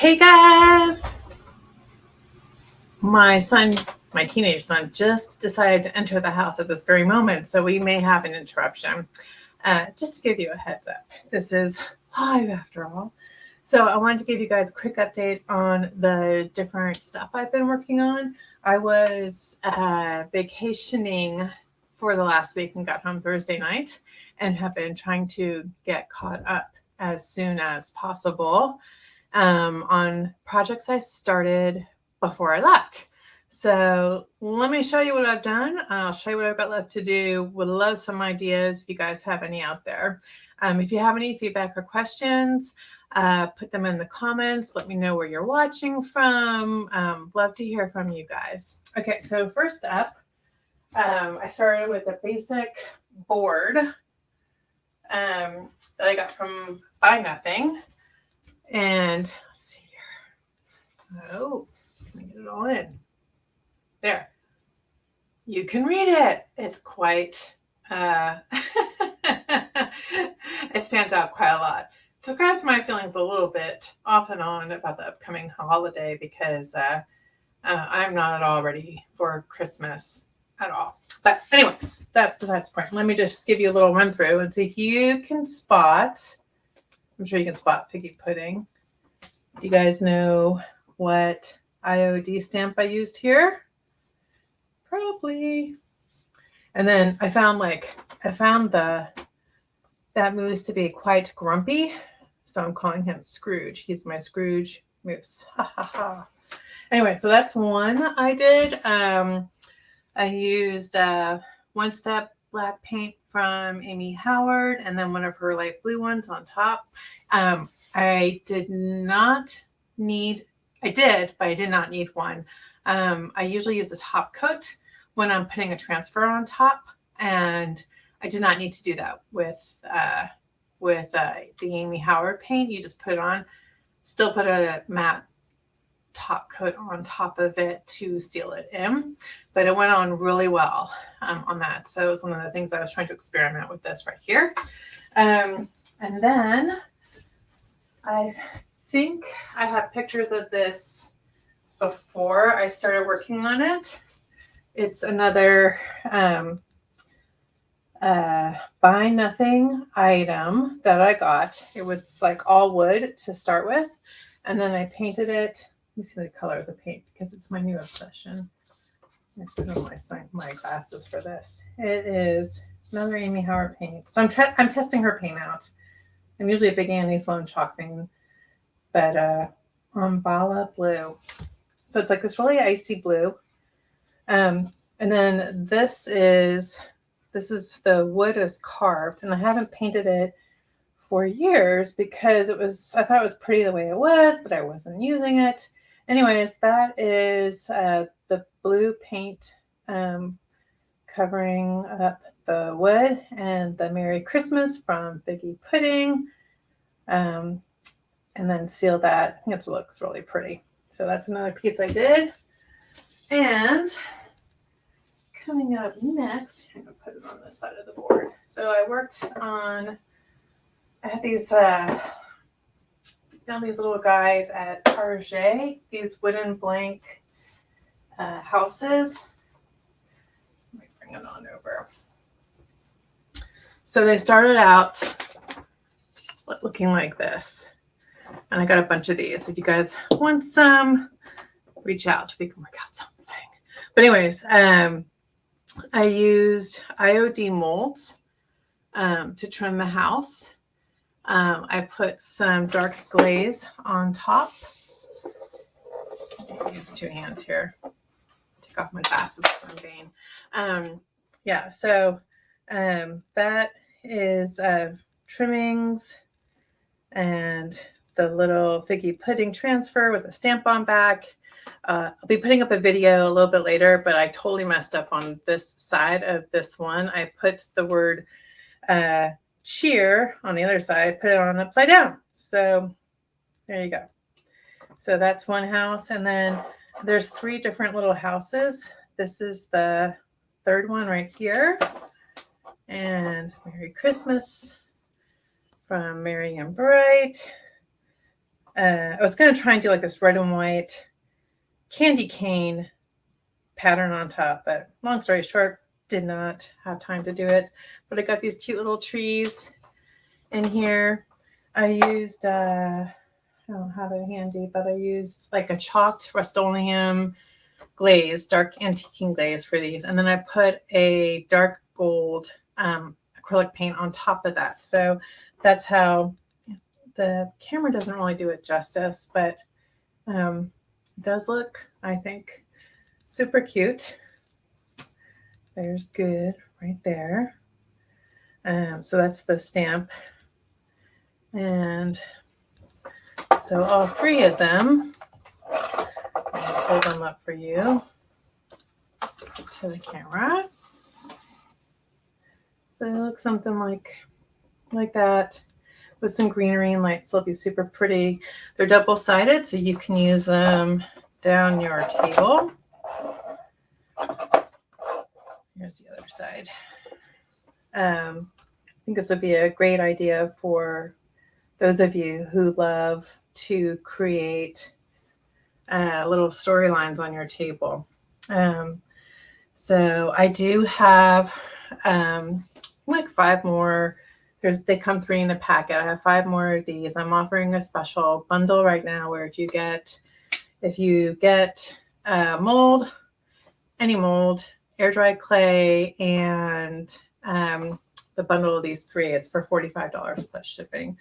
Hey guys! My teenage son, just decided to enter the house at this very moment, so we may have an interruption. Just to give you a heads up, this is live after all. So I wanted to give you guys a quick update on the different stuff I've been working on. I was vacationing for the last week and got home Thursday night and have been trying to get caught up as soon as possible on projects I started before I left. So let me show you what I've done. I'll show you what I've got left to do. Would love some ideas if you guys have any out there. If you have any feedback or questions, put them in the comments. Let me know where you're watching from. Love to hear from you guys. Okay, so first up, I started with a basic board that I got from Buy Nothing. And let's see here. Oh, can I get it all in? There. You can read it. It's quite, it stands out quite a lot. It describes my feelings a little bit off and on about the upcoming holiday because I'm not at all ready for Christmas at all. But anyways, that's besides the point. Let me just give you a little run through and see if you can spot. I'm sure you can spot piggy pudding. Do you guys know what IOD stamp I used here? Probably. And then I found that moose to be quite grumpy. So I'm calling him Scrooge. He's my Scrooge moose. Ha ha ha. Anyway, so that's one I did. I used One Step black paint from Amy Howard and then one of her light blue ones on top. I did not need one. I usually use a top coat when I'm putting a transfer on top, and I did not need to do that with the Amy Howard paint. You just put it on, still put a matte top coat on top of it to seal it in, but it went on really well on that. So it was one of the things I was trying to experiment with this right here. And then I think I have pictures of this before I started working on it. It's another Buy Nothing item that I got. It was like all wood to start with, and then I painted it. Let me see the color of the paint because it's my new obsession. I put on my glasses for this. It is another Amy Howard paint. So I'm testing her paint out. I'm usually a big Annie Sloan chalk fan, but Umbala blue. So it's like this really icy blue. And then this is the wood is carved, and I haven't painted it for years because I thought it was pretty the way it was, but I wasn't using it. Anyways, that is the blue paint covering up the wood and the Merry Christmas from Biggie Pudding. And then seal that. I think it looks really pretty. So that's another piece I did. And coming up next, I'm going to put it on this side of the board. So I had these found these little guys at Target, these wooden blank houses. Let me bring it on over. So they started out looking like this. And I got a bunch of these. If you guys want some, reach out. We can work out something. But anyways, I used IOD molds to trim the house. I put some dark glaze on top. I use two hands here. Take off my glasses because I'm vain. Yeah, so that is trimmings and the little figgy pudding transfer with a stamp on back. I'll be putting up a video a little bit later, but I totally messed up on this side of this one. I put the word cheer on the other side, put it on upside down. So there you go. So that's one house. And then there's 3 different little houses. This is the third one right here. And Merry Christmas from Merry and Bright. I was going to try and do like this red and white candy cane pattern on top, but long story short, did not have time to do it. But I got these cute little trees in here. I used, I don't have it handy, but I used like a chalked Rust-Oleum glaze, dark antiquing glaze for these. And then I put a dark gold acrylic paint on top of that. So that's how the camera doesn't really do it justice, but it does look, I think, super cute. There's good right there. So that's the stamp. And so all three of them, I'll hold them up for you to the camera. So they look something like that with some greenery and lights. They'll be super pretty. They're double-sided, so you can use them down your table. Here's the other side. I think this would be a great idea for those of you who love to create little storylines on your table. So I do have like 5 more. They come 3 in a packet. I have 5 more of these. I'm offering a special bundle right now where if you get mold, any mold, air dry clay, and the bundle of these 3, it's for $45 plus shipping.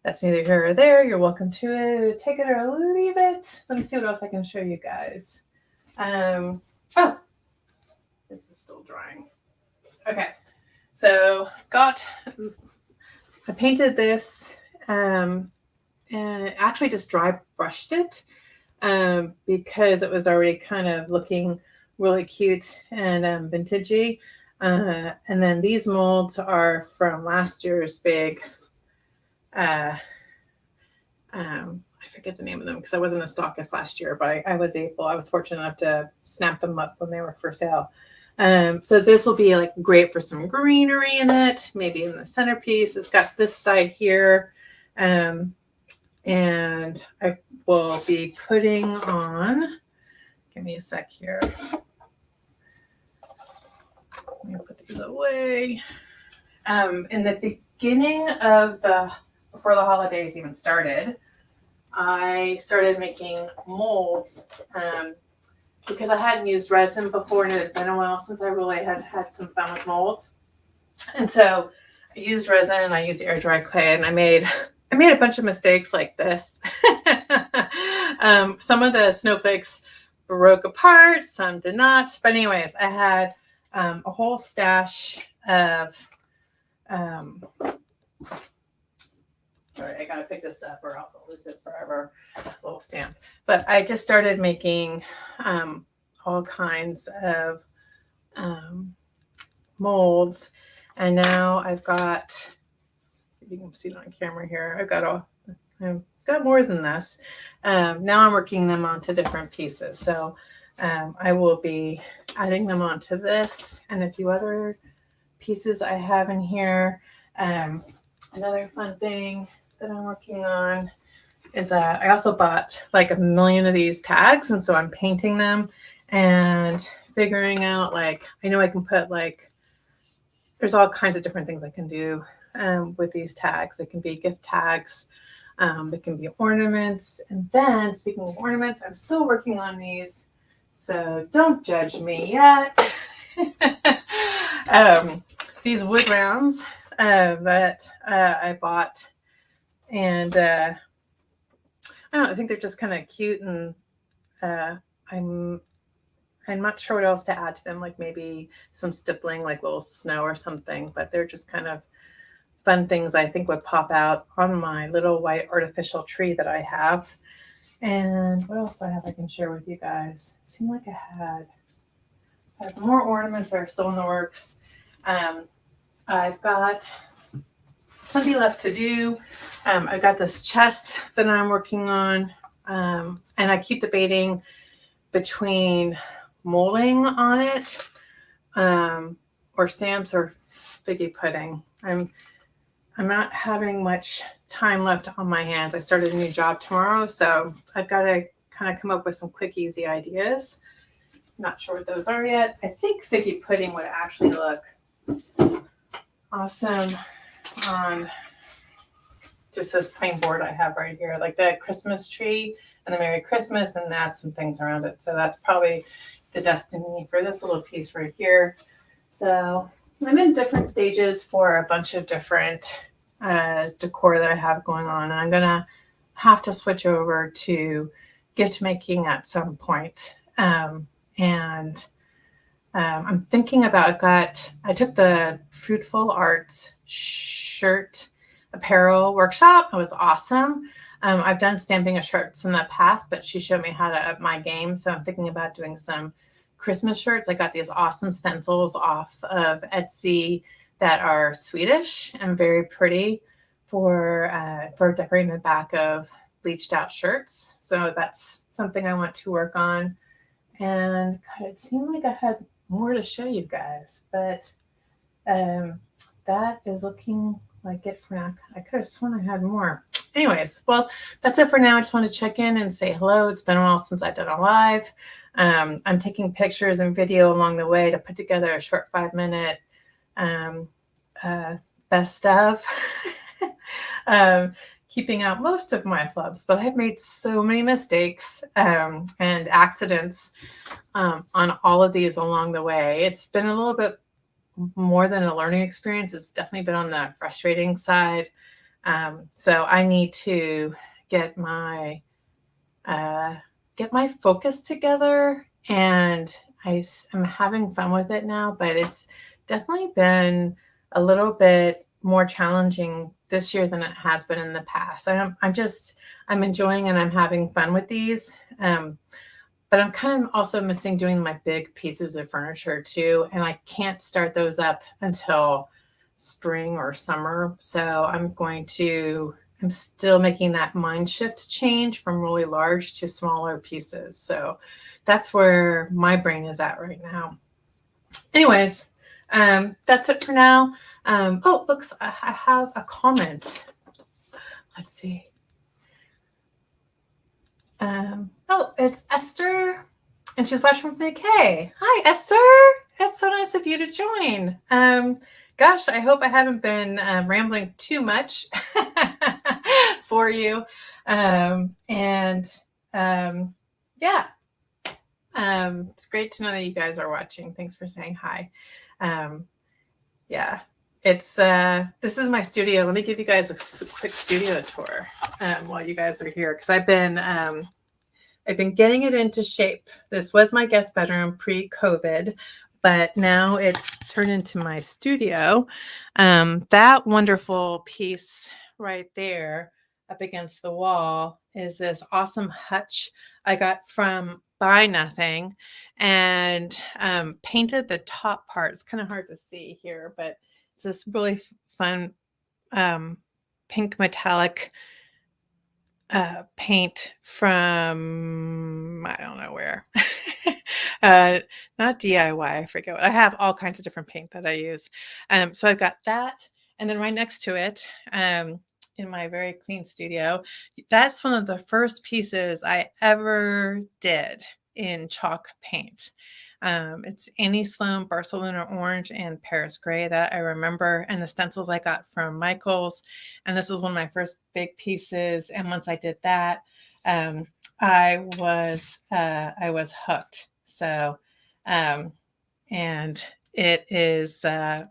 That's neither here or there. You're welcome to take it or leave it. Let me see what else I can show you guys. Oh, this is still drying. Okay, so I painted this and actually just dry brushed it because it was already kind of looking really cute and vintagey. And then these molds are from last year's big, I forget the name of them because I wasn't a stockist last year, but I was fortunate enough to snap them up when they were for sale. So this will be like great for some greenery in it, maybe in the centerpiece. It's got this side here. And I will be putting on, give me a sec here. Let me put these away. In the beginning of before the holidays even started, I started making molds because I hadn't used resin before and it had been a while since I really had some fun with molds. And so I used resin, I used air dry clay, and I made a bunch of mistakes like this. Some of the snowflakes broke apart, some did not. But anyways, I had a whole stash of sorry, I gotta pick this up or else I'll lose it forever. Little stamp. But I just started making all kinds of molds, and now I've got, see if you can see it on camera here. I've got more than this. Now I'm working them onto different pieces. So I will be adding them onto this and a few other pieces I have in here. Another fun thing that I'm working on is that I also bought like 1 million of these tags, and so I'm painting them and figuring out, like, I know I can put, like, there's all kinds of different things I can do with these tags. They can be gift tags, they can be ornaments, and then speaking of ornaments, I'm still working on these, so don't judge me yet. These wood rounds that I bought, and I don't know, I think they're just kind of cute, and I'm not sure what else to add to them, like maybe some stippling, like little snow or something, but they're just kind of fun things I think would pop out on my little white artificial tree that I have. And what else do I have I can share with you guys? It seemed like I have more ornaments that are still in the works. I've got plenty left to do. I've got this chest that I'm working on, and I keep debating between molding on it or stamps or figgy pudding. I'm not having much time left on my hands. I started a new job tomorrow, so I've got to kind of come up with some quick, easy ideas. Not sure what those are yet. I think figgy pudding would actually look awesome on just this plain board I have right here, like the Christmas tree and the Merry Christmas, and add some things around it. So that's probably the destiny for this little piece right here. So I'm in different stages for a bunch of different decor that I have going on. And I'm going to have to switch over to gift making at some point. I'm thinking about that. I took the Fruitful Arts shirt apparel workshop. It was awesome. I've done stamping of shirts in the past, but she showed me how to up my game. So I'm thinking about doing some Christmas shirts. I got these awesome stencils off of Etsy that are Swedish and very pretty for decorating the back of bleached out shirts. So that's something I want to work on. And God, it seemed like I had more to show you guys, but that is looking like it for now. I could have sworn I had more. Anyways, well, that's it for now. I just want to check in and say hello. It's been a while since I've done a live. I'm taking pictures and video along the way to put together a short 5-minute best of. Keeping out most of my flubs, but I've made so many mistakes and accidents on all of these along the way. It's been a little bit more than a learning experience. It's definitely been on the frustrating side. So I need to get my focus together, and I'm having fun with it now, but it's definitely been a little bit more challenging this year than it has been in the past. I'm enjoying and I'm having fun with these. But I'm kind of also missing doing my big pieces of furniture too. And I can't start those up until spring or summer. So I'm still making that mind shift change from really large to smaller pieces. So that's where my brain is at right now. Anyways, that's it for now. Looks, I have a comment. Let's see. It's Esther, and she's watching from the UK. Hi, Esther. It's so nice of you to join. Gosh, I hope I haven't been rambling too much for you. It's great to know that you guys are watching. Thanks for saying hi. It's this is my studio. Let me give you guys a quick studio tour while you guys are here, because I've been getting it into shape. This was my guest bedroom pre-COVID, but now it's turned into my studio. That wonderful piece right there up against the wall is this awesome hutch I got from Buy Nothing, and painted the top part. It's kind of hard to see here, but it's this really fun pink metallic paint from, I don't know where. Not DIY, I forget. I have all kinds of different paint that I use. So I've got that, and then right next to it, in my very clean studio, that's one of the first pieces I ever did in chalk paint. It's Annie Sloan, Barcelona Orange, and Paris Gray that I remember, and the stencils I got from Michael's. And this was one of my first big pieces. And once I did that, I was hooked. So, and it is, I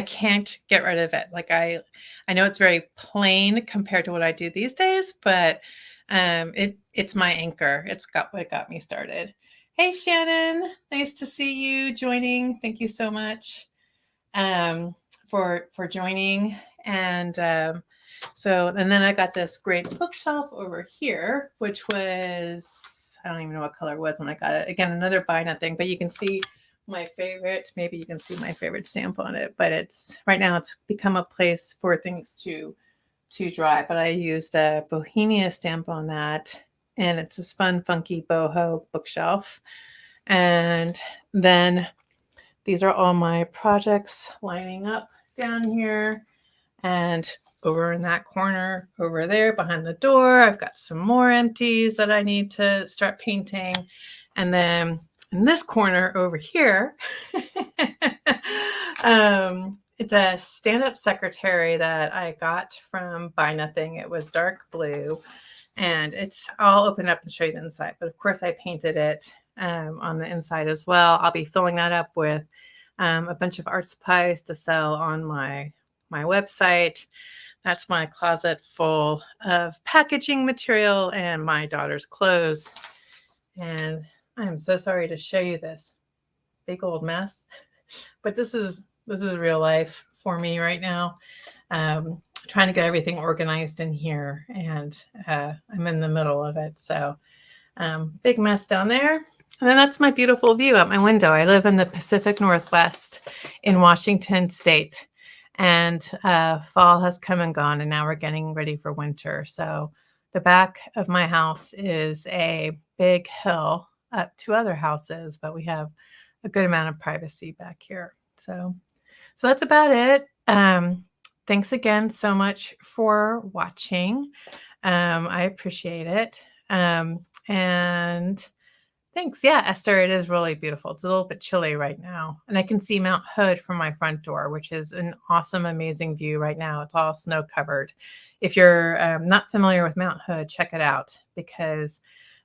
can't get rid of it. Like I know it's very plain compared to what I do these days, but it's my anchor. It's what got me started. Hey, Shannon, nice to see you joining. Thank you so much for joining. And then I got this great bookshelf over here, which was, I don't even know what color it was when I got it. Again, another Buy Nothing, but you can see my favorite. Maybe you can see my favorite stamp on it, but right now it's become a place for things to dry. But I used a Bohemia stamp on that. And it's this fun, funky boho bookshelf. And then these are all my projects lining up down here. And over in that corner over there behind the door, I've got some more empties that I need to start painting. And then in this corner over here, it's a stand-up secretary that I got from Buy Nothing. It was dark blue, and I'll open it up and show you the inside. But of course, I painted it on the inside as well. I'll be filling that up with a bunch of art supplies to sell on my website. That's my closet full of packaging material and my daughter's clothes. And I am so sorry to show you this big old mess, but this is real life for me right now. Trying to get everything organized in here, and I'm in the middle of it. So big mess down there. And then that's my beautiful view out my window. I live in the Pacific Northwest in Washington State. And fall has come and gone, and now we're getting ready for winter. So the back of my house is a big hill up to other houses, but we have a good amount of privacy back here. So that's about it. Thanks again so much for watching. I appreciate it. And thanks. Yeah, Esther, it is really beautiful. It's a little bit chilly right now. And I can see Mount Hood from my front door, which is an awesome, amazing view right now. It's all snow covered. If you're not familiar with Mount Hood, check it out, because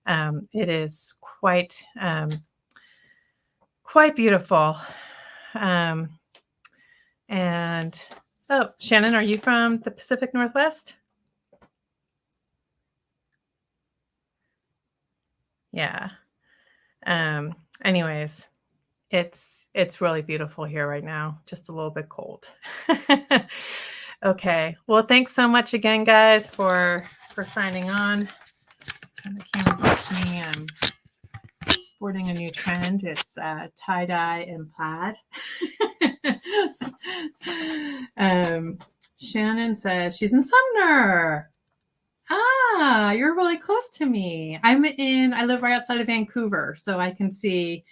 it is quite beautiful. And oh, Shannon, are you from the Pacific Northwest? Yeah. Anyways, it's really beautiful here right now, just a little bit cold. Okay. Well, thanks so much again, guys, for signing on. And the camera watch me. Sporting a new trend. It's tie-dye and plaid. Shannon says she's in Sumner. Ah, you're really close to me. I live right outside of Vancouver, so I can see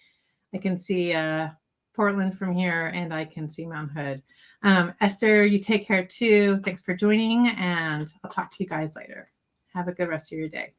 Portland from here, and I can see Mount Hood. Esther, you take care too. Thanks for joining, and I'll talk to you guys later. Have a good rest of your day.